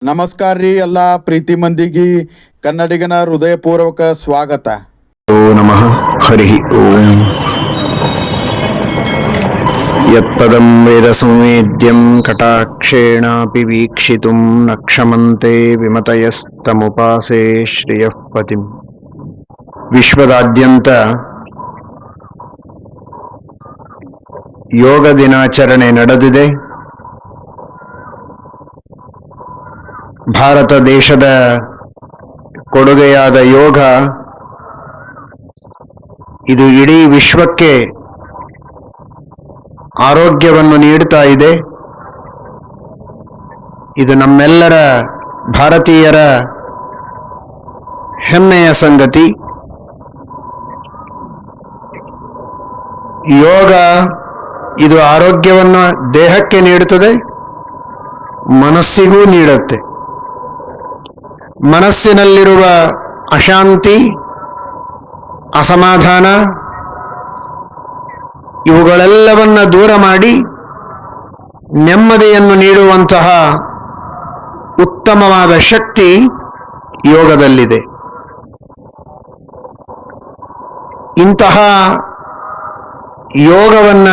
ನಮಸ್ಕಾರ ರೀ ಎಲ್ಲ ಪ್ರೀತಿ ಮಂದಿಗೆ ಕನ್ನಡಿಗನ ಹೃದಯಪೂರ್ವಕ ಸ್ವಾಗತ. ಓ ನಮಃ ಹರಿ ಓಂ. ಯತ್ಪದಂ ವೇದ ಸಂವೇದ್ಯಂ ಕಟಾಕ್ಷೇಣಾಪಿ ವೀಕ್ಷಿತುಂ ನಕ್ಷಮಂತೆ ವಿಮತಯಸ್ತಮುಪಾಸೇ ಶ್ರಿಯಃ ಪತಿಂ. ವಿಶ್ವದಾದ್ಯಂತ ಯೋಗ ದಿನಾಚರಣೆ ನಡೆದಿದೆ. ಭಾರತ ದೇಶದ ಕೊಡುಗೆಯಾದ ಯೋಗ ಇದು ಇಡೀ ವಿಶ್ವಕ್ಕೆ ಆರೋಗ್ಯವನ್ನು ನೀಡುತ್ತಾ ಇದೆ. ಇದು ನಮ್ಮೆಲ್ಲರ ಭಾರತೀಯರ ಹೆಮ್ಮೆಯ ಸಂಗತಿ. ಯೋಗ ಇದು ಆರೋಗ್ಯವನ್ನು ದೇಹಕ್ಕೆ ನೀಡುತ್ತದೆ, ಮನಸ್ಸಿಗೂ ನೀಡುತ್ತೆ. ಮನಸ್ಸಿನಲ್ಲಿರುವ ಅಶಾಂತಿ, ಅಸಮಾಧಾನ ಇವುಗಳೆಲ್ಲವನ್ನ ದೂರ ಮಾಡಿ ನೆಮ್ಮದಿಯನ್ನು ನೀಡುವಂತಹ ಉತ್ತಮವಾದ ಶಕ್ತಿ ಯೋಗದಲ್ಲಿದೆ. ಇಂತಹ ಯೋಗವನ್ನ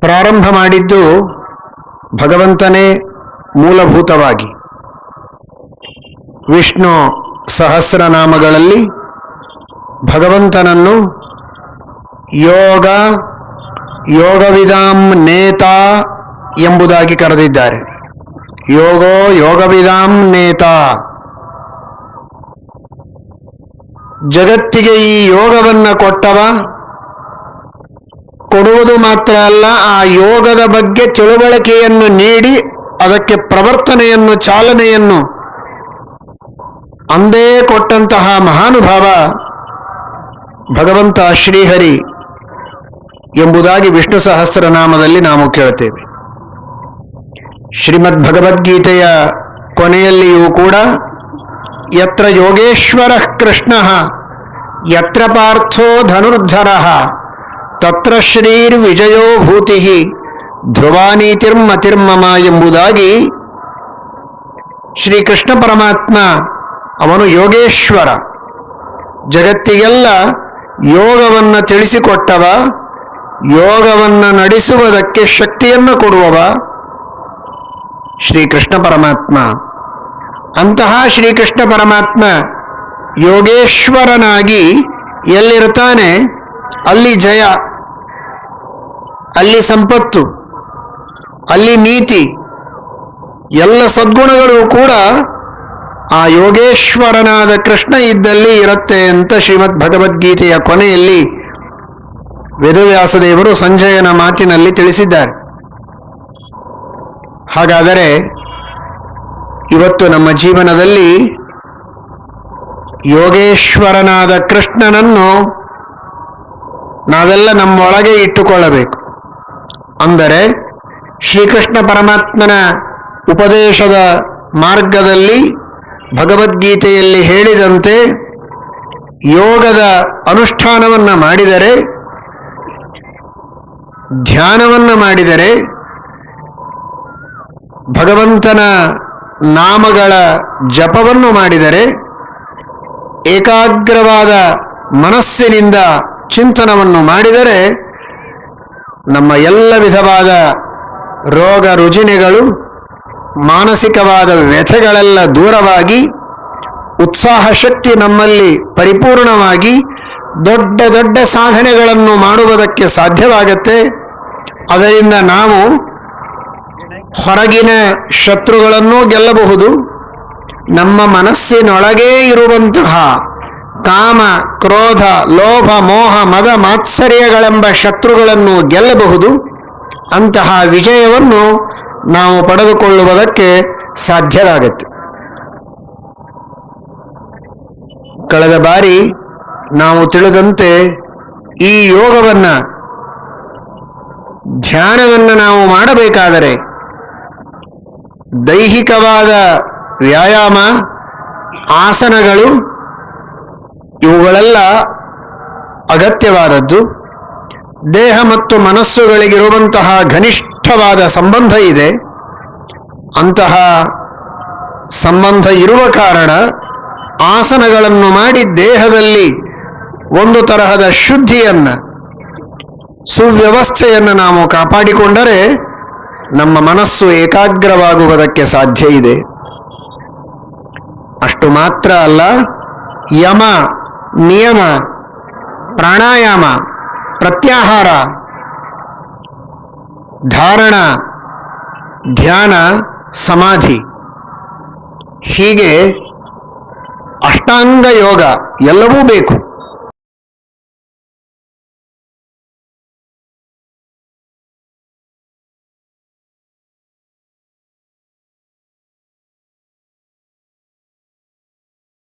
ಪ್ರಾರಂಭ ಮಾಡಿದ್ದು ಭಗವಂತನೇ ಮೂಲಭೂತವಾಗಿ. ವಿಷ್ಣು ಸಹಸ್ರನಾಮಗಳಲ್ಲಿ ಭಗವಂತನನ್ನು ಯೋಗ, ಯೋಗವಿದಾಂ ನೇತಾ ಎಂಬುದಾಗಿ ಕರೆದಿದ್ದಾರೆ. ಯೋಗೋ ಯೋಗವಿದಾಂ ನೇತಾ. ಜಗತ್ತಿಗೆ ಈ ಯೋಗವನ್ನ ಕೊಟ್ಟವ, ಕೊಡುವುದು ಮಾತ್ರ ಅಲ್ಲ, ಆ ಯೋಗದ ಬಗ್ಗೆ ತಿಳುವಳಿಕೆಯನ್ನು ನೀಡಿ ಅದಕ್ಕೆ ಪ್ರವರ್ತನೆಯನ್ನು, ಚಾಲನೆಯನ್ನು ಅಂದೇ ಕೊಟ್ಟಂತಹ ಮಹಾನುಭಾವ ಭಗವಂತ ಶ್ರೀಹರಿ ಎಂಬುದಾಗಿ ವಿಷ್ಣು ಸಹಸ್ರನಾಮದಲ್ಲಿ ನಾವು ಕೇಳುತ್ತೇವೆ. ಶ್ರೀಮದ್ ಭಗವದ್ಗೀತೆಯ ಕೊನೆಯಲ್ಲಿಯೂ ಕೂಡ ಯತ್ರ ಯೋಗೇಶ್ವರಃ ಕೃಷ್ಣಃ ಯತ್ರ ಪಾರ್ಥೋ ಧನುರ್ಧರಃ ತತ್ರ ಶ್ರೀರ್ವಿಜಯೋ ಭೂತಿಃ ಧ್ರುವಾನೀತಿರ್ಮತಿರ್ಮಮ ಎಂಬುದಾಗಿ ಶ್ರೀಕೃಷ್ಣ ಪರಮಾತ್ಮ ಅವನು ಯೋಗೇಶ್ವರ, ಜಗತ್ತಿಗೆಲ್ಲ ಯೋಗವನ್ನು ತಿಳಿಸಿಕೊಟ್ಟವ, ಯೋಗವನ್ನು ನಡೆಸುವುದಕ್ಕೆ ಶಕ್ತಿಯನ್ನು ಕೊಡುವವ ಶ್ರೀಕೃಷ್ಣ ಪರಮಾತ್ಮ. ಅಂತಹ ಶ್ರೀಕೃಷ್ಣ ಪರಮಾತ್ಮ ಯೋಗೇಶ್ವರನಾಗಿ ಎಲ್ಲಿರ್ತಾನೆ ಅಲ್ಲಿ ಜಯ, ಅಲ್ಲಿ ಸಂಪತ್ತು, ಅಲ್ಲಿ ನೀತಿ, ಎಲ್ಲ ಸದ್ಗುಣಗಳು ಕೂಡ ಆ ಯೋಗೇಶ್ವರನಾದ ಕೃಷ್ಣ ಇದ್ದಲ್ಲಿ ಇರುತ್ತೆ ಅಂತ ಶ್ರೀಮದ್ ಭಗವದ್ಗೀತೆಯ ಕೊನೆಯಲ್ಲಿ ವೇದವ್ಯಾಸದೇವರು ಸಂಜಯನ ಮಾತಿನಲ್ಲಿ ತಿಳಿಸಿದ್ದಾರೆ. ಹಾಗಾದರೆ ಇವತ್ತು ನಮ್ಮ ಜೀವನದಲ್ಲಿ ಯೋಗೇಶ್ವರನಾದ ಕೃಷ್ಣನನ್ನು ನಾವೆಲ್ಲ ನಮ್ಮೊಳಗೆ ಇಟ್ಟುಕೊಳ್ಳಬೇಕು. ಅಂದರೆ ಶ್ರೀಕೃಷ್ಣ ಪರಮಾತ್ಮನ ಉಪದೇಶದ ಮಾರ್ಗದಲ್ಲಿ ಭಗವದ್ಗೀತೆಯಲ್ಲಿ ಹೇಳಿದಂತೆ ಯೋಗದ ಅನುಷ್ಠಾನವನ್ನು ಮಾಡಿದರೆ, ಧ್ಯಾನವನ್ನು ಮಾಡಿದರೆ, ಭಗವಂತನ ನಾಮಗಳ ಜಪವನ್ನು ಮಾಡಿದರೆ, ಏಕಾಗ್ರವಾದ ಮನಸ್ಸಿನಿಂದ ಚಿಂತನವನ್ನು ಮಾಡಿದರೆ ನಮ್ಮ ಎಲ್ಲ ವಿಧವಾದ ರೋಗ ರುಜಿನಗಳು, ಮಾನಸಿಕವಾದ ವ್ಯಥೆಗಳೆಲ್ಲ ದೂರವಾಗಿ ಉತ್ಸಾಹ ಶಕ್ತಿ ನಮ್ಮಲ್ಲಿ ಪರಿಪೂರ್ಣವಾಗಿ ದೊಡ್ಡ ದೊಡ್ಡ ಸಾಧನೆಗಳನ್ನು ಮಾಡುವುದಕ್ಕೆ ಸಾಧ್ಯವಾಗತ್ತೆ. ಅದರಿಂದ ನಾವು ಹೊರಗಿನ ಶತ್ರುಗಳನ್ನೂ ಗೆಲ್ಲಬಹುದು, ನಮ್ಮ ಮನಸ್ಸಿನೊಳಗೇ ಇರುವಂತಹ ಕಾಮ, ಕ್ರೋಧ, ಲೋಭ, ಮೋಹ, ಮದ, ಮಾತ್ಸರ್ಯಗಳೆಂಬ ಶತ್ರುಗಳನ್ನು ಗೆಲ್ಲಬಹುದು. ಅಂತಹ ವಿಜಯವನ್ನು ನಾವು ಪಡೆದುಕೊಳ್ಳುವುದಕ್ಕೆ ಸಾಧ್ಯವಾಗುತ್ತೆ. ಕಳೆದ ಬಾರಿ ನಾವು ತಿಳಿದಂತೆ ಈ ಯೋಗವನ್ನ, ಧ್ಯಾನವನ್ನು ನಾವು ಮಾಡಬೇಕಾದರೆ ದೈಹಿಕವಾದ ವ್ಯಾಯಾಮ, ಆಸನಗಳು ಇವುಗಳೆಲ್ಲ ಅಗತ್ಯವಾದದ್ದು. ದೇಹ ಮತ್ತು ಮನಸ್ಸುಗಳಿಗಿರುವಂತಹ ಘನಿಷ್ಠವಾದ ಸಂಬಂಧ ಇದೆ. ಅಂತಹ ಸಂಬಂಧ ಇರುವ ಕಾರಣ ಆಸನಗಳನ್ನು ಮಾಡಿ ದೇಹದಲ್ಲಿ ಒಂದು ತರಹದ ಶುದ್ಧಿಯನ್ನು, ಸುವ್ಯವಸ್ಥೆಯನ್ನು ನಾವು ಕಾಪಾಡಿಕೊಂಡರೆ ನಮ್ಮ ಮನಸ್ಸು ಏಕಾಗ್ರವಾಗುವುದಕ್ಕೆ ಸಾಧ್ಯ ಇದೆ. ಅಷ್ಟು ಮಾತ್ರ ಅಲ್ಲ, ಯಮ, ನಿಯಮ, ಪ್ರಾಣಾಯಾಮ, ಪ್ರತ್ಯಾಹಾರ, ಧಾರಣ, ಧ್ಯಾನ, ಸಮಾಧಿ, ಹೀಗೆ ಅಷ್ಟಾಂಗ ಯೋಗ ಎಲ್ಲವೂ ಬೇಕು.